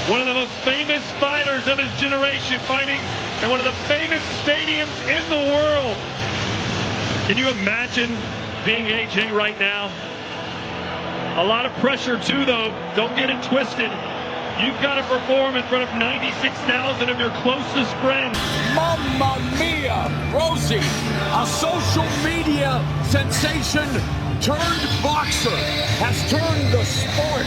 one of the most famous fighters of his generation, fighting in one of the famous stadiums in the world. Can you imagine being AJ right now? A lot of pressure too, though. Don't get it twisted. You've got to perform in front of 96,000 of your closest friends. Mamma mia! Rosie, a social media sensation turned boxer, has turned the sport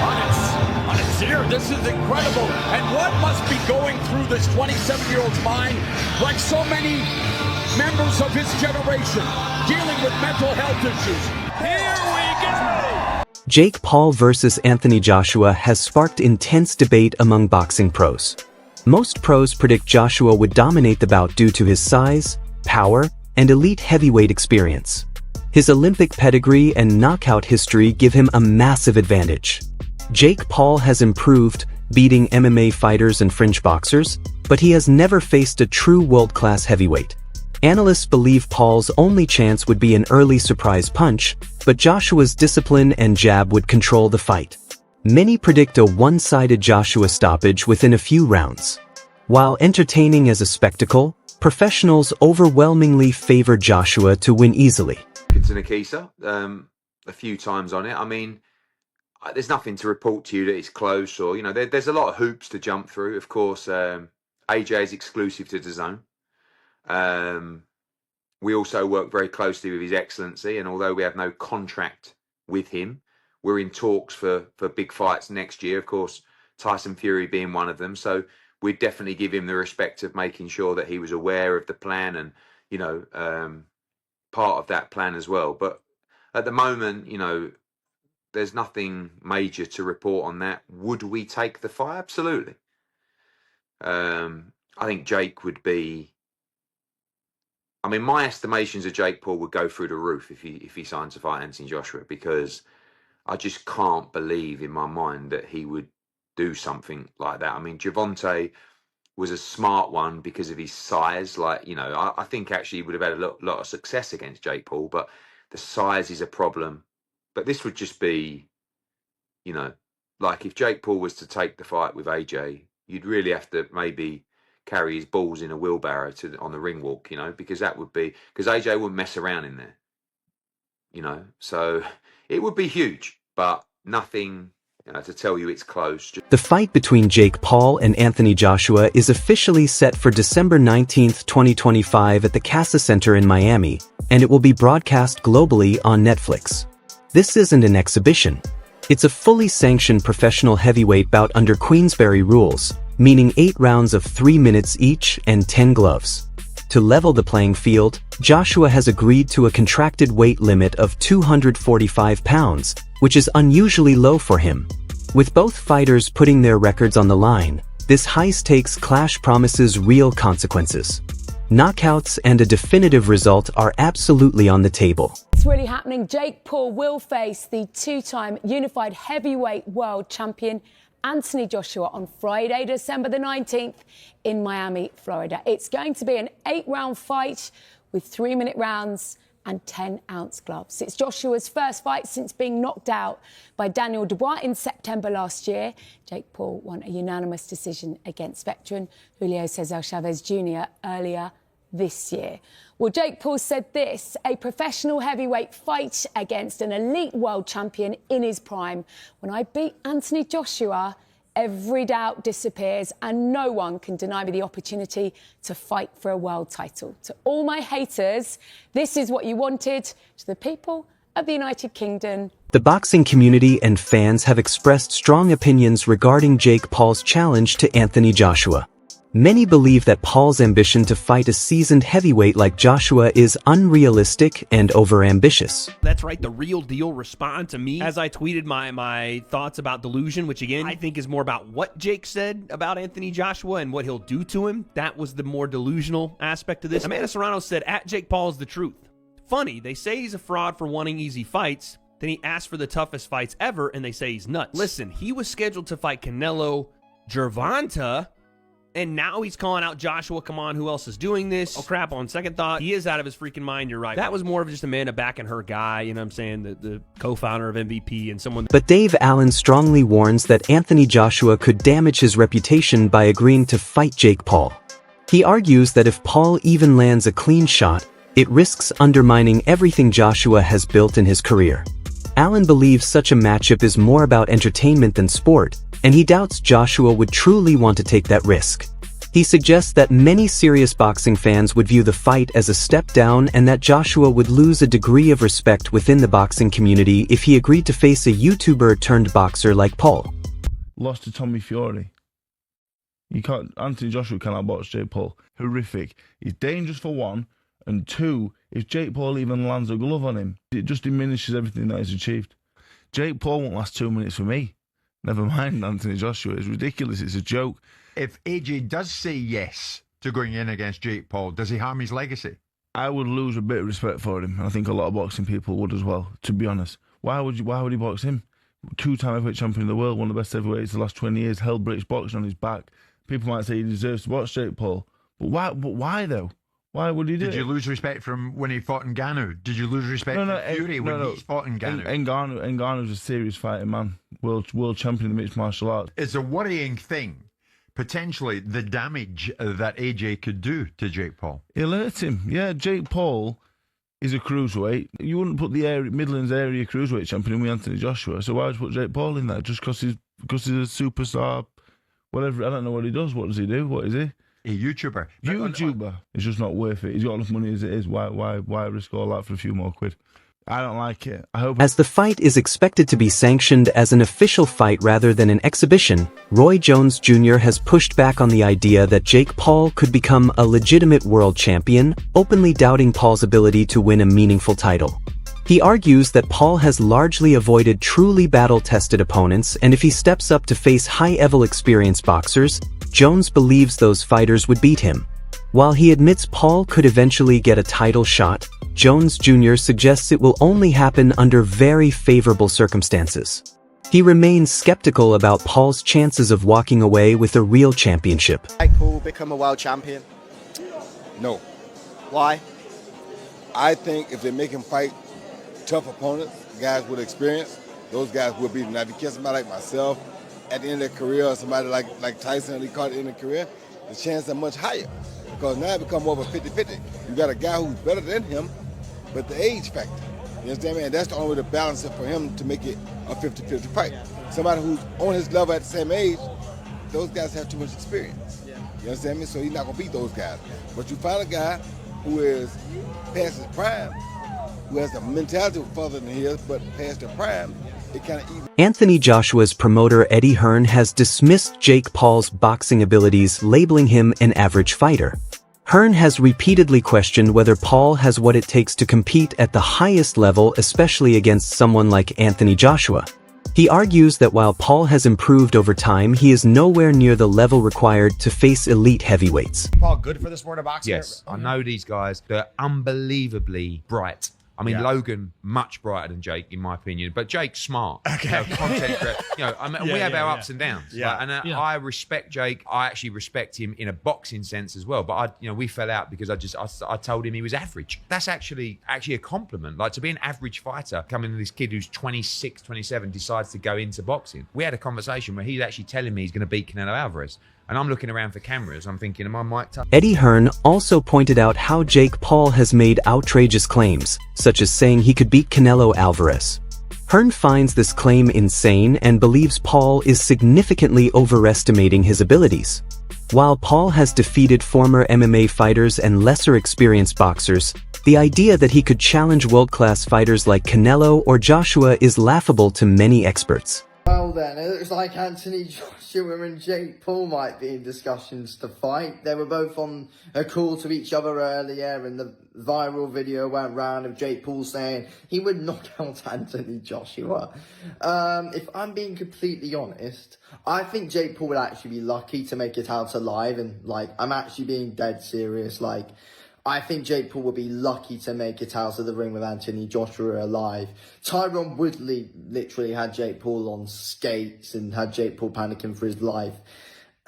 on its ear. This is incredible. And what must be going through this 27-year-old's mind, like so many members of his generation, dealing with mental health issues? Here we go! Jake Paul versus Anthony Joshua has sparked intense debate among boxing pros. Most pros predict Joshua would dominate the bout due to his size, power, and elite heavyweight experience. His Olympic pedigree and knockout history give him a massive advantage. Jake Paul has improved, beating MMA fighters and fringe boxers, but he has never faced a true world-class heavyweight. Analysts believe Paul's only chance would be an early surprise punch, but Joshua's discipline and jab would control the fight. Many predict a one-sided Joshua stoppage within a few rounds. While entertaining as a spectacle, professionals overwhelmingly favor Joshua to win easily. To Nikisa, a few times on it. I mean, there's nothing to report to you that it's close, or there's a lot of hoops to jump through. Of course, AJ is exclusive to DAZN. We also work very closely with His Excellency, and although we have no contract with him, we're in talks for big fights next year. Of course, Tyson Fury being one of them. So we'd definitely give him the respect of making sure that he was aware of the plan and part of that plan as well. But at the moment, there's nothing major to report on that. Would we take the fight? Absolutely. I think Jake would be. I mean, my estimations of Jake Paul would go through the roof if he signs to fight Anthony Joshua, because I just can't believe in my mind that he would do something like that. I mean, Gervonta was a smart one because of his size. I think actually he would have had a lot of success against Jake Paul, but the size is a problem. But this would just be, like if Jake Paul was to take the fight with AJ, you'd really have to maybe carry his balls in a wheelbarrow on the ring walk, because AJ wouldn't mess around in there, so it would be huge, but nothing to tell you it's close. The fight between Jake Paul and Anthony Joshua is officially set for December 19, 2025 at the Casa Center in Miami, and it will be broadcast globally on Netflix. This isn't an exhibition. It's a fully sanctioned professional heavyweight bout under Queensberry rules, meaning 8 rounds of 3 minutes each and 10 gloves. To level the playing field, Joshua has agreed to a contracted weight limit of 245 pounds, which is unusually low for him. With both fighters putting their records on the line, this high-stakes clash promises real consequences. Knockouts and a definitive result are absolutely on the table. It's really happening. Jake Paul will face the 2-time unified heavyweight world champion Anthony Joshua on Friday, December the 19th in Miami, Florida. It's going to be an 8-round fight with 3-minute rounds and 10-ounce gloves. It's Joshua's first fight since being knocked out by Daniel Dubois in September last year. Jake Paul won a unanimous decision against veteran Julio Cesar Chavez Jr. earlier this year. Well, Jake Paul said this: a professional heavyweight fight against an elite world champion in his prime. When I beat Anthony Joshua, every doubt disappears and no one can deny me the opportunity to fight for a world title. To all my haters, this is what you wanted. To the people of the United Kingdom, the boxing community and fans have expressed strong opinions regarding Jake Paul's challenge to Anthony Joshua. Many believe that Paul's ambition to fight a seasoned heavyweight like Joshua is unrealistic and overambitious. That's right, the real deal respond to me as I tweeted my thoughts about delusion, which again, I think is more about what Jake said about Anthony Joshua and what he'll do to him. That was the more delusional aspect of this. Amanda Serrano said, at Jake Paul is the truth. Funny, they say he's a fraud for wanting easy fights, then he asked for the toughest fights ever and they say he's nuts. Listen, he was scheduled to fight Canelo Gervonta And now he's calling out Joshua. Come on, who else is doing this? Oh, crap, on second thought, he is out of his freaking mind. You're right. That was more of just Amanda backing her guy, you know what I'm saying? The co-founder of MVP and someone. But Dave Allen strongly warns that Anthony Joshua could damage his reputation by agreeing to fight Jake Paul. He argues that if Paul even lands a clean shot, it risks undermining everything Joshua has built in his career. Allen believes such a matchup is more about entertainment than sport, and he doubts Joshua would truly want to take that risk. He suggests that many serious boxing fans would view the fight as a step down and that Joshua would lose a degree of respect within the boxing community if he agreed to face a YouTuber-turned-boxer like Paul. Lost to Tommy Fury. Anthony Joshua cannot box Jake Paul. Horrific. He's dangerous for one, and two, if Jake Paul even lands a glove on him, it just diminishes everything that he's achieved. Jake Paul won't last 2 minutes for me. Never mind Anthony Joshua. It's ridiculous. It's a joke. If AJ does say yes to going in against Jake Paul, does he harm his legacy? I would lose a bit of respect for him. I think a lot of boxing people would as well, to be honest. Why would he box him? 2-time heavyweight champion of the world, one of the best heavyweights the last 20 years, held British boxing on his back. People might say he deserves to box Jake Paul. But why though? Why would he do it? Did you lose respect from when he fought in Ngannou? Did you lose respect from Fury when he fought in Ngannou? Ngannou's a serious fighting man. World champion in the mixed martial arts. It's a worrying thing, potentially, the damage that AJ could do to Jake Paul. He'll hurt him. Yeah, Jake Paul is a cruiserweight. You wouldn't put the Midlands area cruiserweight champion in with Anthony Joshua. So why would you put Jake Paul in there? Just because he's a superstar, whatever. I don't know what he does. What does he do? What is he? A YouTuber. It's just not worth it. He's got enough money as it is. Why risk all that for a few more quid? I don't like it. As the fight is expected to be sanctioned as an official fight rather than an exhibition, Roy Jones Jr. has pushed back on the idea that Jake Paul could become a legitimate world champion, openly doubting Paul's ability to win a meaningful title. He argues that Paul has largely avoided truly battle-tested opponents, and if he steps up to face high-level experienced boxers, Jones believes those fighters would beat him. While he admits Paul could eventually get a title shot, Jones Jr. suggests it will only happen under very favorable circumstances. He remains skeptical about Paul's chances of walking away with a real championship. Jake Paul become a world champion? No. Why? I think if they make him fight tough opponents, guys with experience, those guys will beat him. Now, if you catch somebody like myself at the end of their career, or somebody like Tyson, he caught at the end of their career, the chances are much higher. Because now it becomes more of a 50-50. You got a guy who's better than him, but the age factor. You understand me? And that's the only way to balance it for him to make it a 50-50 fight. Somebody who's on his level at the same age, those guys have too much experience. You understand me? So he's not going to beat those guys. But you find a guy who is past his prime, who has the mentality further than his, but past their prime, it kind of even. Anthony Joshua's promoter Eddie Hearn has dismissed Jake Paul's boxing abilities, labeling him an average fighter. Hearn has repeatedly questioned whether Paul has what it takes to compete at the highest level, especially against someone like Anthony Joshua. He argues that while Paul has improved over time, he is nowhere near the level required to face elite heavyweights. Paul, good for the sport of boxing? Yes, I know these guys. They're unbelievably bright. I mean, Logan, much brighter than Jake, in my opinion. But Jake's smart. Okay. We have our ups and downs. Yeah. I respect Jake. I actually respect him in a boxing sense as well. But we fell out because I told him he was average. That's actually a compliment. Like, to be an average fighter, coming to this kid who's 26, 27, decides to go into boxing. We had a conversation where he's actually telling me he's going to beat Canelo Alvarez. And I'm looking around for cameras. I'm thinking, am I mic'd up? Eddie Hearn also pointed out how Jake Paul has made outrageous claims, such as saying he could beat Canelo Alvarez. Hearn finds this claim insane and believes Paul is significantly overestimating his abilities. While Paul has defeated former MMA fighters and lesser experienced boxers, the idea that he could challenge world-class fighters like Canelo or Joshua is laughable to many experts. Well then, it looks like Anthony Joshua and Jake Paul might be in discussions to fight. They were both on a call to each other earlier, and the viral video went round of Jake Paul saying he would knock out Anthony Joshua. If I'm being completely honest, I think Jake Paul would actually be lucky to make it out alive, and I'm actually being dead serious. I think Jake Paul would be lucky to make it out of the ring with Anthony Joshua alive. Tyron Woodley literally had Jake Paul on skates and had Jake Paul panicking for his life.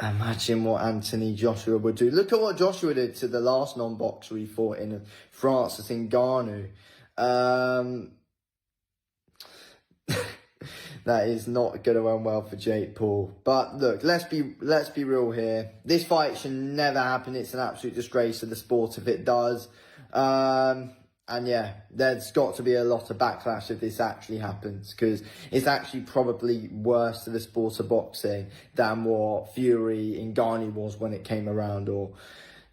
Imagine what Anthony Joshua would do. Look at what Joshua did to the last non-boxer he fought in, Francis Ngannou. That is not going to end well for Jake Paul. But look, let's be real here. This fight should never happen. It's an absolute disgrace to the sport if it does. And yeah, there's got to be a lot of backlash if this actually happens, because it's actually probably worse to the sport of boxing than what Fury in Ngannou was when it came around, or,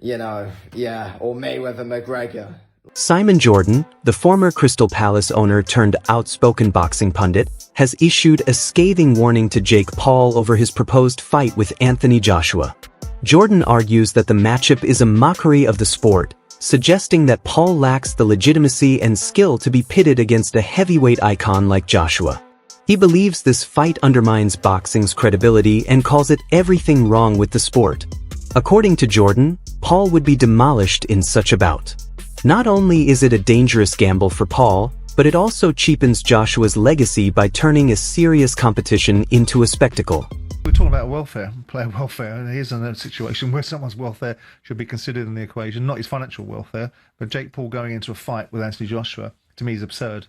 you know, yeah, or Mayweather McGregor. Simon Jordan, the former Crystal Palace owner turned outspoken boxing pundit, has issued a scathing warning to Jake Paul over his proposed fight with Anthony Joshua. Jordan argues that the matchup is a mockery of the sport, suggesting that Paul lacks the legitimacy and skill to be pitted against a heavyweight icon like Joshua. He believes this fight undermines boxing's credibility and calls it everything wrong with the sport. According to Jordan, Paul would be demolished in such a bout. Not only is it a dangerous gamble for Paul, but it also cheapens Joshua's legacy by turning a serious competition into a spectacle. We're talking about welfare, player welfare, and here's a situation where someone's welfare should be considered in the equation, not his financial welfare, but Jake Paul going into a fight with Anthony Joshua, to me, is absurd.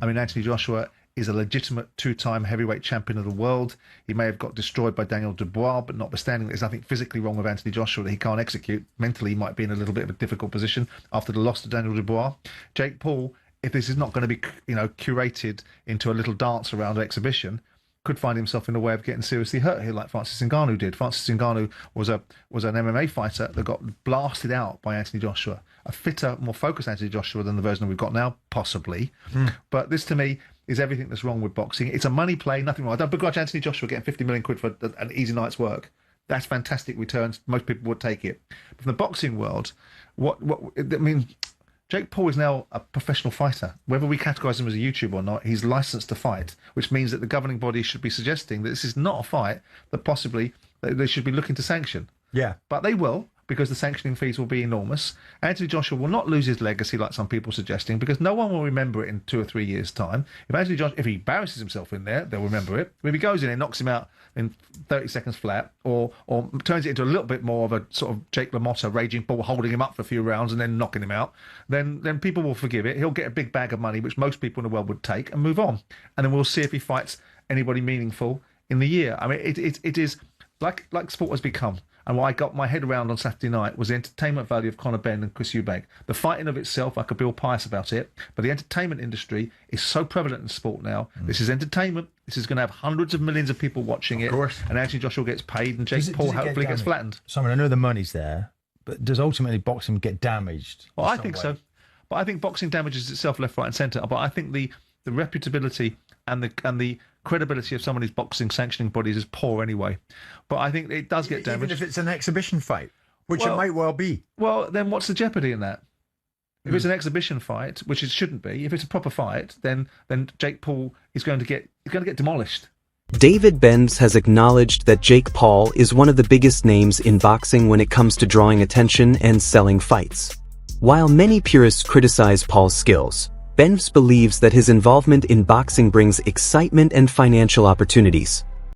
I mean, Anthony Joshua is a legitimate two-time heavyweight champion of the world. He may have got destroyed by Daniel Dubois, but notwithstanding, there's nothing physically wrong with Anthony Joshua that he can't execute. Mentally, he might be in a little bit of a difficult position after the loss to Daniel Dubois. Jake Paul, if this is not going to be, curated into a little dance around exhibition, could find himself in a way of getting seriously hurt here, like Francis Ngannou did. Francis Ngannou was an MMA fighter that got blasted out by Anthony Joshua. A fitter, more focused Anthony Joshua than the version we've got now, possibly. But this, to me, is everything that's wrong with boxing. It's a money play, nothing wrong. I don't begrudge Anthony Joshua getting 50 million quid for an easy night's work. That's fantastic returns. Most people would take it. But from the boxing world, Jake Paul is now a professional fighter. Whether we categorise him as a YouTuber or not, he's licensed to fight, which means that the governing body should be suggesting that this is not a fight that possibly they should be looking to sanction. Yeah. But they will, because the sanctioning fees will be enormous. Anthony Joshua will not lose his legacy like some people are suggesting, because no one will remember it in 2 or 3 years' time. If he embarrasses himself in there, they'll remember it. If he goes in and knocks him out in 30 seconds flat, or turns it into a little bit more of a sort of Jake LaMotta raging bull, holding him up for a few rounds and then knocking him out, then people will forgive it. He'll get a big bag of money, which most people in the world would take, and move on. And then we'll see if he fights anybody meaningful in the year. I mean, it is like sport has become. And what I got my head around on Saturday night was the entertainment value of Conor Benn and Chris Eubank. The fighting of itself, I could be all pious about it, but the entertainment industry is so prevalent in sport now. This is entertainment. This is going to have hundreds of millions of people watching it. Of course. And Anthony Joshua gets paid, and Jake Paul hopefully gets flattened. Simon, I know the money's there, but does ultimately boxing get damaged? Well, I think so. But I think boxing damages itself left, right, and centre. But I think the reputability and the credibility of some of these boxing sanctioning bodies is poor anyway. But I think it does get damaged. Even if it's an exhibition fight, which it might well be. Well, then what's the jeopardy in that? If it's an exhibition fight, which it shouldn't be, if it's a proper fight, then Jake Paul is going to get demolished. David Benz has acknowledged that Jake Paul is one of the biggest names in boxing when it comes to drawing attention and selling fights. While many purists criticize Paul's skills, Benz believes that his involvement in boxing brings excitement and financial opportunities.